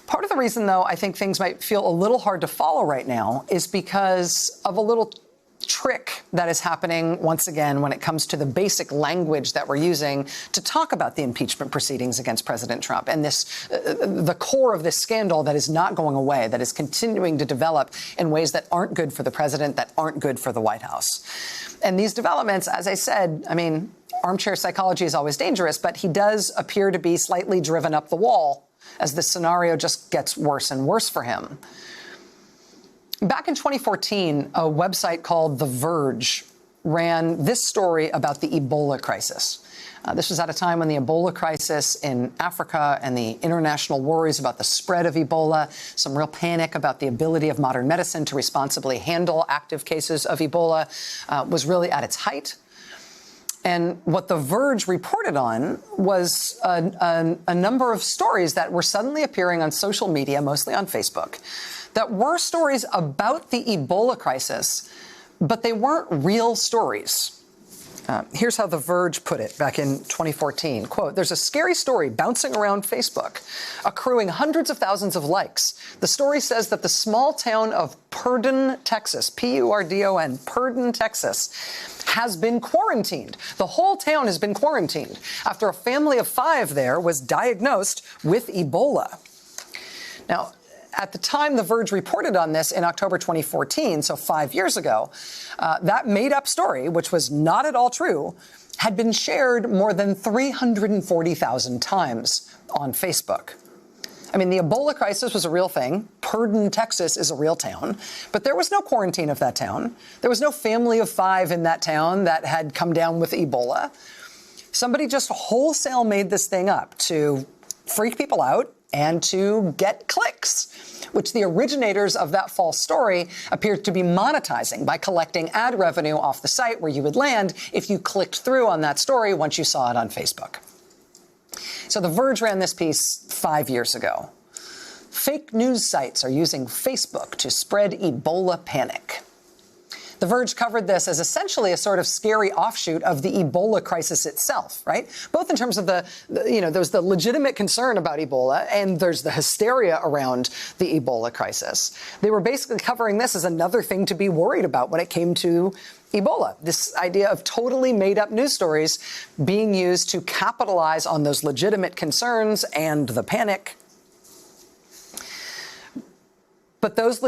Part of the reason, though, I think things might feel a little hard to follow right now is because of a little trick that is happening once again when it comes to the basic language that we're using to talk about the impeachment proceedings against President Trump and the core of this scandal that is not going away, that is continuing to develop in ways that aren't good for the president, that aren't good for the White House. And these developments, as I said, I mean, armchair psychology is always dangerous, but he does appear to be slightly driven up the wall as the scenario just gets worse and worse for him. Back in 2014, a website called The Verge ran this story about the Ebola crisis. This was at a time when the Ebola crisis in Africa and the international worries about the spread of Ebola, some real panic about the ability of modern medicine to responsibly handle active cases of Ebola, was really at its height. And what The Verge reported on was a number of stories that were suddenly appearing on social media, mostly on Facebook, that were stories about the Ebola crisis, but they weren't real stories. Here's how The Verge put it back in 2014. Quote, "There's a scary story bouncing around Facebook, accruing hundreds of thousands of likes. The story says that the small town of Purdon, Texas, P-U-R-D-O-N, Purdon, Texas, has been quarantined. The whole town has been quarantined after a family of 5 there was diagnosed with Ebola." Now, at the time The Verge reported on this in October 2014, so 5 years ago, that made-up story, which was not at all true, had been shared more than 340,000 times on Facebook. I mean, the Ebola crisis was a real thing. Purdon, Texas is a real town. But there was no quarantine of that town. There was no family of 5 in that town that had come down with Ebola. Somebody just wholesale made this thing up to freak people out and to get clicks, which the originators of that false story appeared to be monetizing by collecting ad revenue off the site where you would land if you clicked through on that story once you saw it on Facebook. So The Verge ran this piece 5 years ago. Fake news sites are using Facebook to spread Ebola panic. The Verge covered this as essentially a sort of scary offshoot of the Ebola crisis itself, right? Both in terms of there's the legitimate concern about Ebola and there's the hysteria around the Ebola crisis. They were basically covering this as another thing to be worried about when it came to Ebola, this idea of totally made-up news stories being used to capitalize on those legitimate concerns and the panic. But those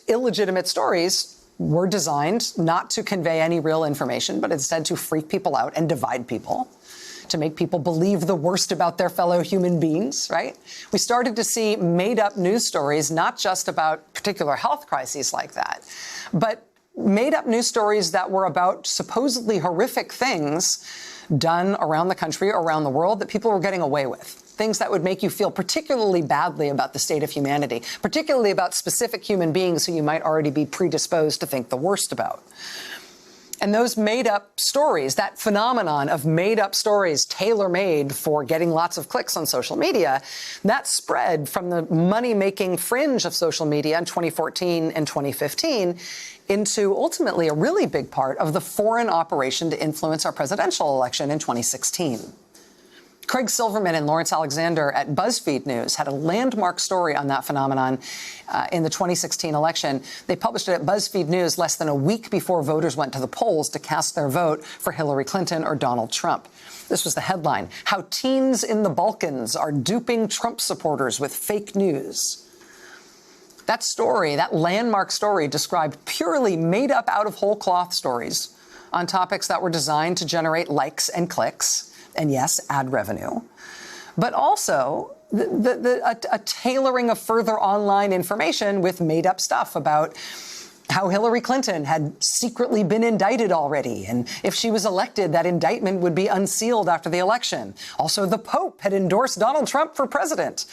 illegitimate stories were designed not to convey any real information, but instead to freak people out and divide people, to make people believe the worst about their fellow human beings, right? We started to see made-up news stories, not just about particular health crises like that, but made-up news stories that were about supposedly horrific things done around the country, around the world, that people were getting away with. Things that would make you feel particularly badly about the state of humanity, particularly about specific human beings who you might already be predisposed to think the worst about. And those made-up stories, that phenomenon of made-up stories tailor-made for getting lots of clicks on social media, that spread from the money-making fringe of social media in 2014 and 2015 into ultimately a really big part of the foreign operation to influence our presidential election in 2016. Craig Silverman and Lawrence Alexander at BuzzFeed News had a landmark story on that phenomenon in the 2016 election. They published it at BuzzFeed News less than a week before voters went to the polls to cast their vote for Hillary Clinton or Donald Trump. This was the headline: "How Teens in the Balkans Are Duping Trump Supporters with Fake News." That story, that landmark story, described purely made-up, out-of-whole-cloth stories on topics that were designed to generate likes and clicks, and yes, ad revenue, but also a tailoring of further online information with made-up stuff about how Hillary Clinton had secretly been indicted already, and if she was elected, that indictment would be unsealed after the election. Also, the Pope had endorsed Donald Trump for president.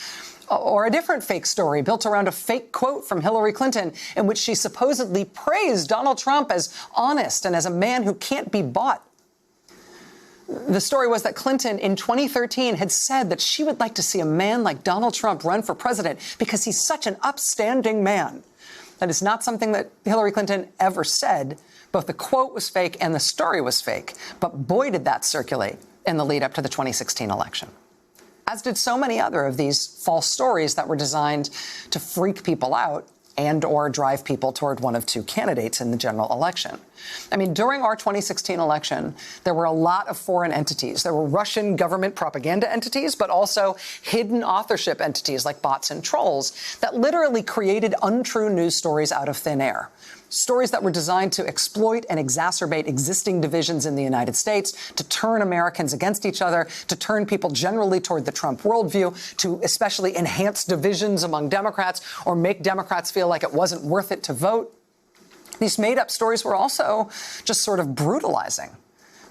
Or a different fake story built around a fake quote from Hillary Clinton in which she supposedly praised Donald Trump as honest and as a man who can't be bought. The story was that Clinton in 2013 had said that she would like to see a man like Donald Trump run for president because he's such an upstanding man. That is not something that Hillary Clinton ever said. Both the quote was fake and the story was fake. But boy, did that circulate in the lead up to the 2016 election. as did so many other of these false stories that were designed to freak people out and or drive people toward one of two candidates in the general election. I mean, during our 2016 election, there were a lot of foreign entities. There were Russian government propaganda entities, but also hidden authorship entities like bots and trolls that literally created untrue news stories out of thin air. Stories that were designed to exploit and exacerbate existing divisions in the United States, to turn Americans against each other, to turn people generally toward the Trump worldview, to especially enhance divisions among Democrats or make Democrats feel like it wasn't worth it to vote. These made-up stories were also just sort of brutalizing.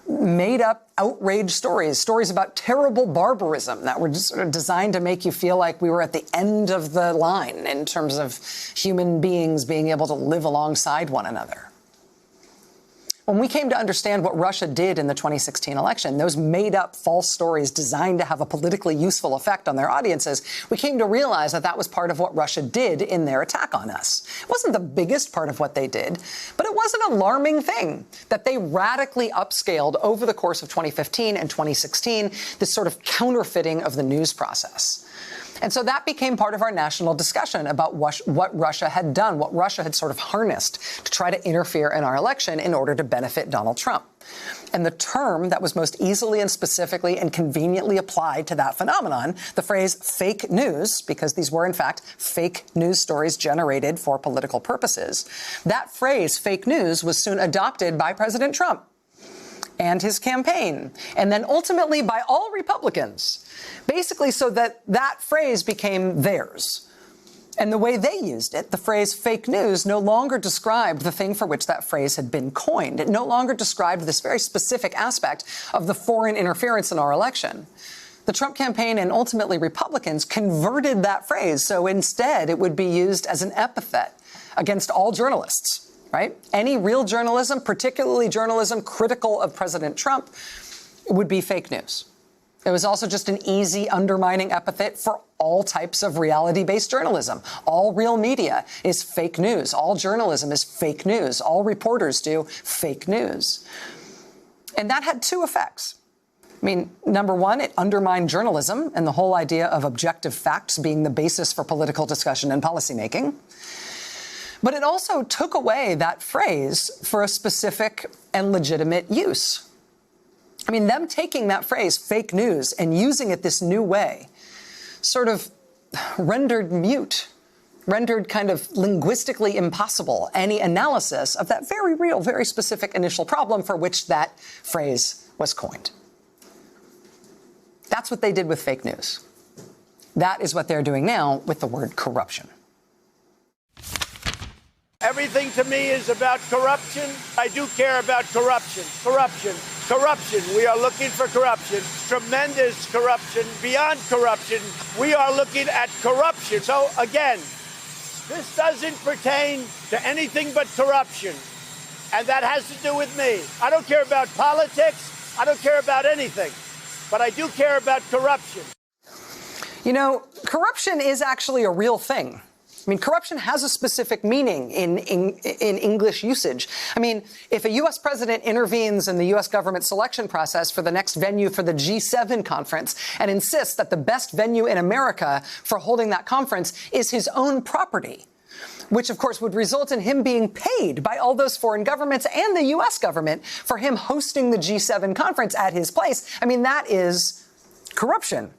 Made-up, outrage stories about terrible barbarism that were just sort of designed to make you feel like we were at the end of the line in terms of human beings being able to live alongside one another. When we came to understand what Russia did in the 2016 election, those made-up false stories designed to have a politically useful effect on their audiences, we came to realize that that was part of what Russia did in their attack on us. It wasn't the biggest part of what they did, but it was an alarming thing that they radically upscaled over the course of 2015 and 2016, this sort of counterfeiting of the news process. And so that became part of our national discussion about what Russia had done, what Russia had sort of harnessed to try to interfere in our election in order to benefit Donald Trump. And the term that was most easily and specifically and conveniently applied to that phenomenon, the phrase fake news, because these were in fact fake news stories generated for political purposes, that phrase fake news was soon adopted by President Trump and his campaign, and then ultimately by all Republicans, basically so that that phrase became theirs. And the way they used it, the phrase fake news, no longer described the thing for which that phrase had been coined. It no longer described this very specific aspect of the foreign interference in our election. The Trump campaign and ultimately Republicans converted that phrase, so instead it would be used as an epithet against all journalists. Right? Any real journalism, particularly journalism critical of President Trump, would be fake news. It was also just an easy undermining epithet for all types of reality-based journalism. All real media is fake news. All journalism is fake news. All reporters do fake news. And that had two effects. I mean, number one, it undermined journalism and the whole idea of objective facts being the basis for political discussion and policymaking. But it also took away that phrase for a specific and legitimate use. I mean, them taking that phrase, fake news, and using it this new way sort of rendered mute, rendered kind of linguistically impossible any analysis of that very real, very specific initial problem for which that phrase was coined. That's what they did with fake news. That is what they're doing now with the word corruption. Everything to me is about corruption. I do care about corruption. Corruption. We are looking for corruption. Tremendous corruption. Beyond corruption, we are looking at corruption. So again, this doesn't pertain to anything but corruption. And that has to do with me. I don't care about politics. I don't care about anything. But I do care about corruption. You know, corruption is actually a real thing. I mean, corruption has a specific meaning in English usage. I mean, if a U.S. president intervenes in the U.S. government selection process for the next venue for the G7 conference and insists that the best venue in America for holding that conference is his own property, which, of course, would result in him being paid by all those foreign governments and the U.S. government for him hosting the G7 conference at his place. I mean, that is corruption.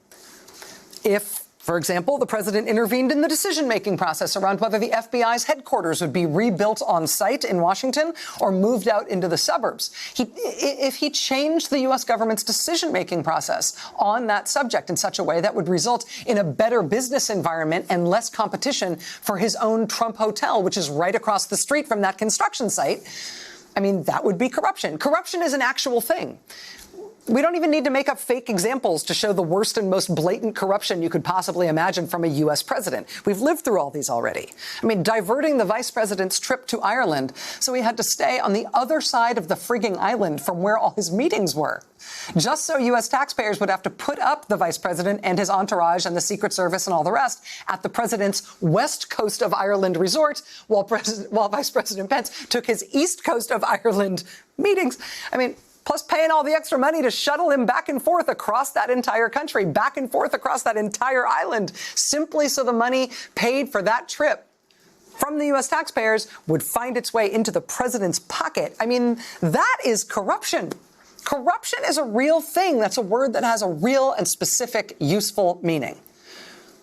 If, for example, the president intervened in the decision-making process around whether the FBI's headquarters would be rebuilt on site in Washington or moved out into the suburbs. If he changed the U.S. government's decision-making process on that subject in such a way that would result in a better business environment and less competition for his own Trump Hotel, which is right across the street from that construction site, I mean, that would be corruption. Corruption is an actual thing. We don't even need to make up fake examples to show the worst and most blatant corruption you could possibly imagine from a U.S. president. We've lived through all these already. I mean, diverting the vice president's trip to Ireland so he had to stay on the other side of the frigging island from where all his meetings were, just so U.S. taxpayers would have to put up the vice president and his entourage and the Secret Service and all the rest at the president's West Coast of Ireland resort while Vice President Pence took his East Coast of Ireland meetings. I mean, plus paying all the extra money to shuttle him back and forth across that entire country, back and forth across that entire island, simply so the money paid for that trip from the U.S. taxpayers would find its way into the president's pocket. I mean, that is corruption. Corruption is a real thing. That's a word that has a real and specific, useful meaning.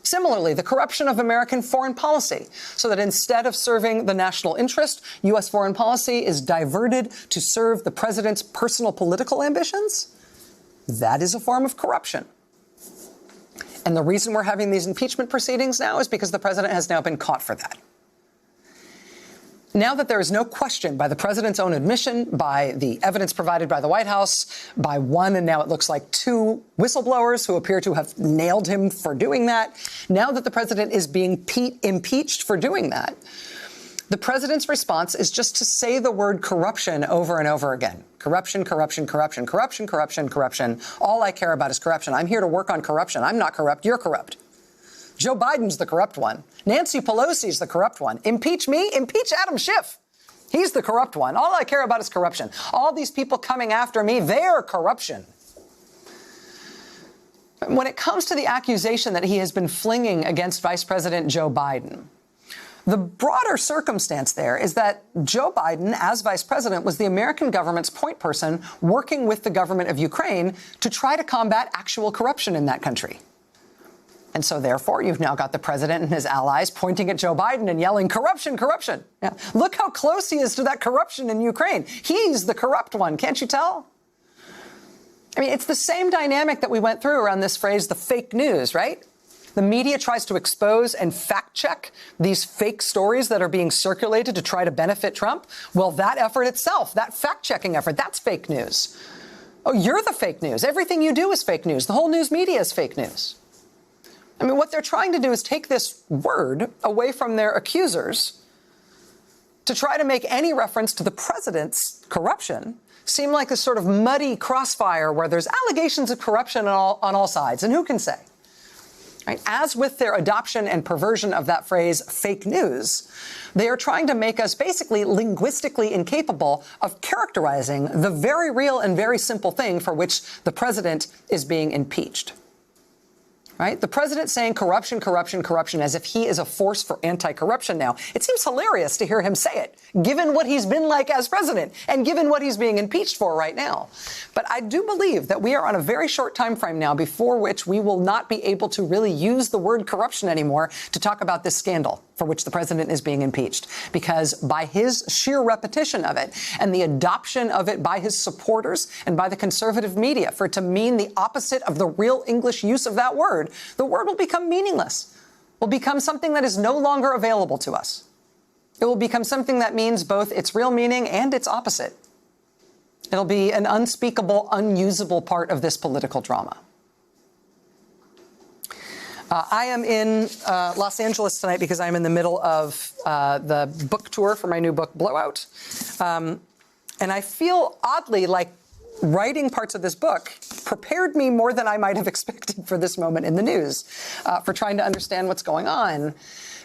Similarly, the corruption of American foreign policy, so that instead of serving the national interest, U.S. foreign policy is diverted to serve the president's personal political ambitions. That is a form of corruption. And the reason we're having these impeachment proceedings now is because the president has now been caught for that. Now that there is no question, by the president's own admission, by the evidence provided by the White House, by one and now it looks like two whistleblowers who appear to have nailed him for doing that, now that the president is being impeached for doing that, the president's response is just to say the word corruption over and over again. Corruption, corruption, corruption, corruption, corruption, corruption. All I care about is corruption. I'm here to work on corruption. I'm not corrupt. You're corrupt. Joe Biden's the corrupt one. Nancy Pelosi's the corrupt one. Impeach me? Impeach Adam Schiff. He's the corrupt one. All I care about is corruption. All these people coming after me, they're corruption. When it comes to the accusation that he has been flinging against Vice President Joe Biden, the broader circumstance there is that Joe Biden, as vice president, was the American government's point person working with the government of Ukraine to try to combat actual corruption in that country. And so, therefore, you've now got the president and his allies pointing at Joe Biden and yelling, corruption, corruption. Yeah. Look how close he is to that corruption in Ukraine. He's the corrupt one. Can't you tell? I mean, it's the same dynamic that we went through around this phrase, the fake news, right? The media tries to expose and fact check these fake stories that are being circulated to try to benefit Trump. Well, that effort itself, that fact checking effort, that's fake news. Oh, you're the fake news. Everything you do is fake news. The whole news media is fake news. I mean, what they're trying to do is take this word away from their accusers to try to make any reference to the president's corruption seem like a sort of muddy crossfire where there's allegations of corruption on all sides. And who can say? Right? As with their adoption and perversion of that phrase, fake news, they are trying to make us basically linguistically incapable of characterizing the very real and very simple thing for which the president is being impeached. Right? The president saying corruption, corruption, corruption as if he is a force for anti-corruption now. It seems hilarious to hear him say it, given what he's been like as president and given what he's being impeached for right now. But I do believe that we are on a very short time frame now before which we will not be able to really use the word corruption anymore to talk about this scandal for which the president is being impeached, because by his sheer repetition of it and the adoption of it by his supporters and by the conservative media for it to mean the opposite of the real English use of that word, the word will become meaningless, will become something that is no longer available to us. It will become something that means both its real meaning and its opposite. It'll be an unspeakable, unusable part of this political drama. I am in Los Angeles tonight because I'm in the middle of the book tour for my new book, Blowout. And I feel oddly like writing parts of this book prepared me more than I might have expected for this moment in the news, for trying to understand what's going on.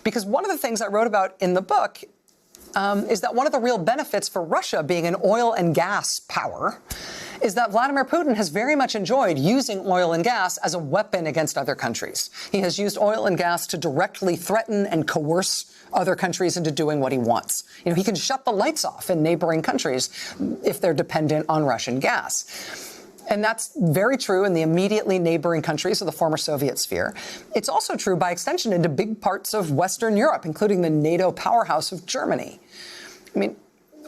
Because one of the things I wrote about in the book is that one of the real benefits for Russia being an oil and gas power is that Vladimir Putin has very much enjoyed using oil and gas as a weapon against other countries. He has used oil and gas to directly threaten and coerce other countries into doing what he wants. You know, he can shut the lights off in neighboring countries if they're dependent on Russian gas. And that's very true in the immediately neighboring countries of the former Soviet sphere. It's also true by extension into big parts of Western Europe, including the NATO powerhouse of Germany. I mean,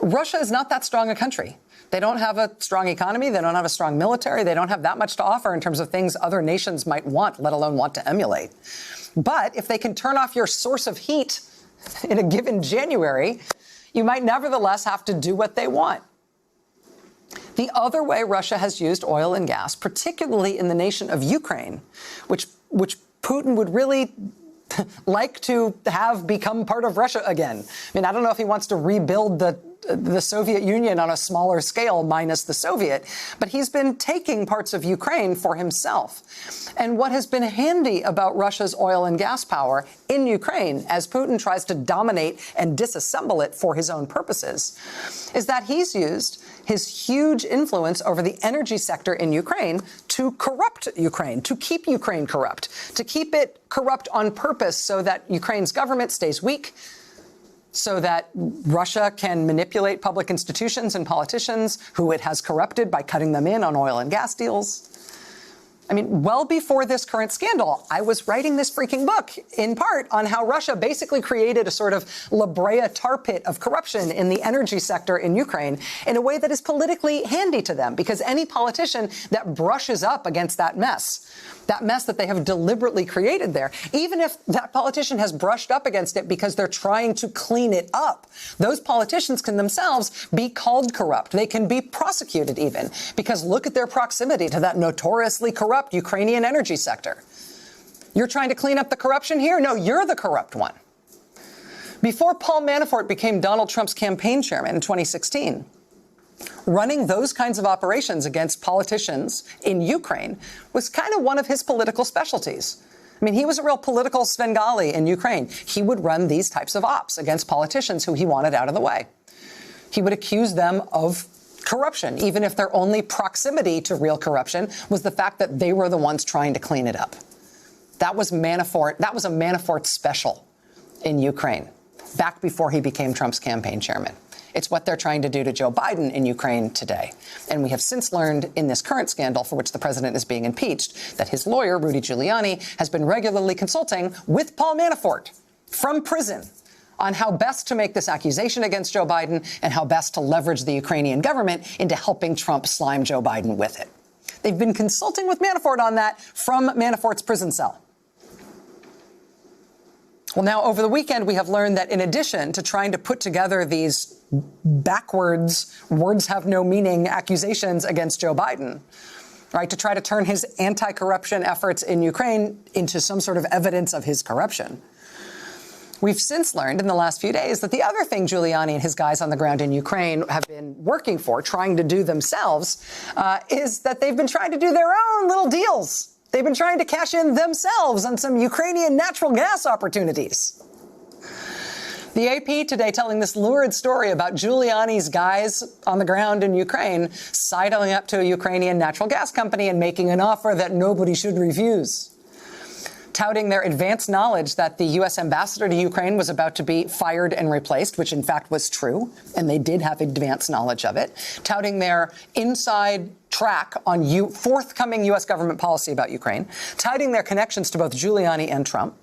Russia is not that strong a country. They don't have a strong economy. They don't have a strong military. They don't have that much to offer in terms of things other nations might want, let alone want to emulate. But if they can turn off your source of heat in a given January, you might nevertheless have to do what they want. The other way Russia has used oil and gas, particularly in the nation of Ukraine, which Putin would really like to have become part of Russia again. I mean, I don't know if he wants to rebuild the the Soviet Union on a smaller scale, minus the Soviet, but he's been taking parts of Ukraine for himself. And what has been handy about Russia's oil and gas power in Ukraine, as Putin tries to dominate and disassemble it for his own purposes, is that he's used his huge influence over the energy sector in Ukraine to corrupt Ukraine, to keep Ukraine corrupt, to keep it corrupt on purpose so that Ukraine's government stays weak, so that Russia can manipulate public institutions and politicians who it has corrupted by cutting them in on oil and gas deals. I mean, well before this current scandal, I was writing this freaking book, in part, on how Russia basically created a sort of La Brea tar pit of corruption in the energy sector in Ukraine in a way that is politically handy to them, because any politician that brushes up against that mess that they have deliberately created there, even if that politician has brushed up against it because they're trying to clean it up, those politicians can themselves be called corrupt. They can be prosecuted even, because look at their proximity to that notoriously corrupt Ukrainian energy sector. You're trying to clean up the corruption here? No, you're the corrupt one. Before Paul Manafort became Donald Trump's campaign chairman in 2016, running those kinds of operations against politicians in Ukraine was kind of one of his political specialties. I mean, he was a real political Svengali in Ukraine. He would run these types of ops against politicians who he wanted out of the way. He would accuse them of corruption, even if their only proximity to real corruption was the fact that they were the ones trying to clean it up. That was Manafort. That was a Manafort special in Ukraine, back before he became Trump's campaign chairman. It's what they're trying to do to Joe Biden in Ukraine today. And we have since learned in this current scandal for which the president is being impeached that his lawyer, Rudy Giuliani, has been regularly consulting with Paul Manafort from prison on how best to make this accusation against Joe Biden and how best to leverage the Ukrainian government into helping Trump slime Joe Biden with it. They've been consulting with Manafort on that from Manafort's prison cell. Well, now, over the weekend, we have learned that in addition to trying to put together these backwards, words have no meaning accusations against Joe Biden, right, to try to turn his anti-corruption efforts in Ukraine into some sort of evidence of his corruption, we've since learned in the last few days that the other thing Giuliani and his guys on the ground in Ukraine have been working for, trying to do themselves, is that they've been trying to do their own little deals. They've been trying to cash in themselves on some Ukrainian natural gas opportunities. The AP today telling this lurid story about Giuliani's guys on the ground in Ukraine sidling up to a Ukrainian natural gas company and making an offer that nobody should refuse, touting their advanced knowledge that the U.S. ambassador to Ukraine was about to be fired and replaced, which in fact was true, and they did have advanced knowledge of it, touting their inside track on forthcoming U.S. government policy about Ukraine, touting their connections to both Giuliani and Trump,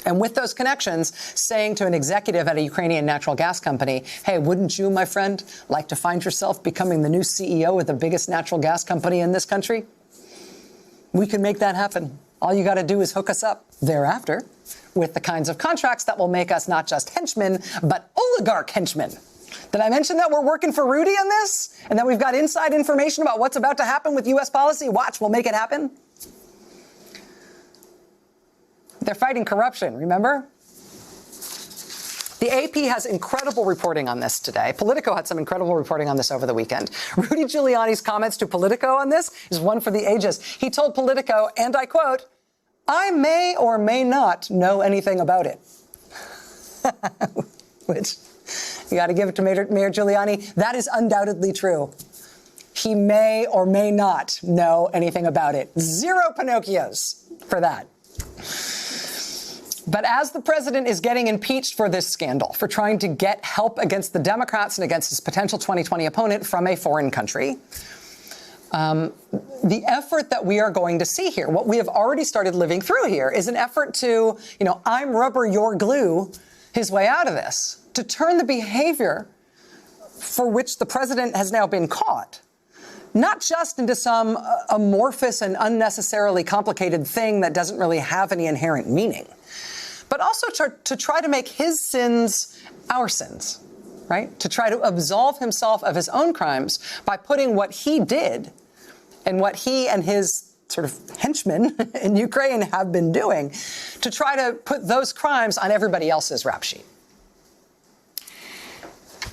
and with those connections, saying to an executive at a Ukrainian natural gas company, hey, wouldn't you, my friend, like to find yourself becoming the new CEO of the biggest natural gas company in this country? We can make that happen. All you got to do is hook us up thereafter with the kinds of contracts that will make us not just henchmen, but oligarch henchmen. Did I mention that we're working for Rudy on this? And that we've got inside information about what's about to happen with U.S. policy? Watch, we'll make it happen. They're fighting corruption, remember? The AP has incredible reporting on this today. Politico had some incredible reporting on this over the weekend. Rudy Giuliani's comments to Politico on this is one for the ages. He told Politico, and I quote, I may or may not know anything about it. Which, you got to give it to Mayor Giuliani. That is undoubtedly true. He may or may not know anything about it. Zero Pinocchios for that. But as the president is getting impeached for this scandal, for trying to get help against the Democrats and against his potential 2020 opponent from a foreign country, the effort that we are going to see here, what we have already started living through here, is an effort to, I'm rubber, you're glue, his way out of this, to turn the behavior for which the president has now been caught, not just into some amorphous and unnecessarily complicated thing that doesn't really have any inherent meaning, but also to try to make his sins our sins, right? To try to absolve himself of his own crimes by putting what he did and what he and his sort of henchmen in Ukraine have been doing, to try to put those crimes on everybody else's rap sheet.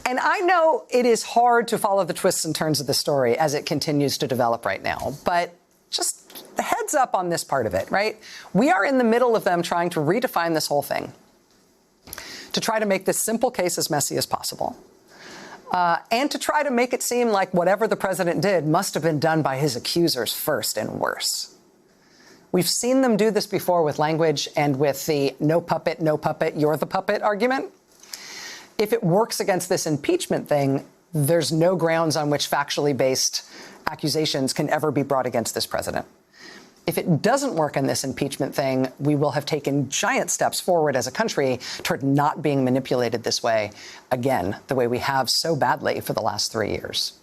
And I know it is hard to follow the twists and turns of the story as it continues to develop right now, but just the heads up on this part of it, right? We are in the middle of them trying to redefine this whole thing, to try to make this simple case as messy as possible, and to try to make it seem like whatever the president did must have been done by his accusers first and worse. We've seen them do this before with language and with the no puppet, you're the puppet argument. If it works against this impeachment thing, there's no grounds on which factually based accusations can ever be brought against this president. If it doesn't work in this impeachment thing, we will have taken giant steps forward as a country toward not being manipulated this way again, the way we have so badly for the last 3 years.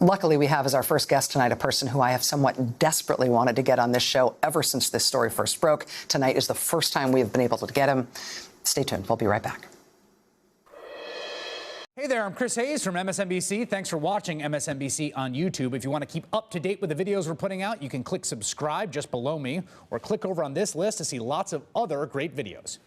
Luckily, we have as our first guest tonight a person who I have somewhat desperately wanted to get on this show ever since this story first broke. Tonight is the first time we have been able to get him. Stay tuned. We'll be right back. Hey there, I'm Chris Hayes from MSNBC. Thanks for watching MSNBC on YouTube. If you want to keep up to date with the videos we're putting out, you can click subscribe just below me or click over on this list to see lots of other great videos.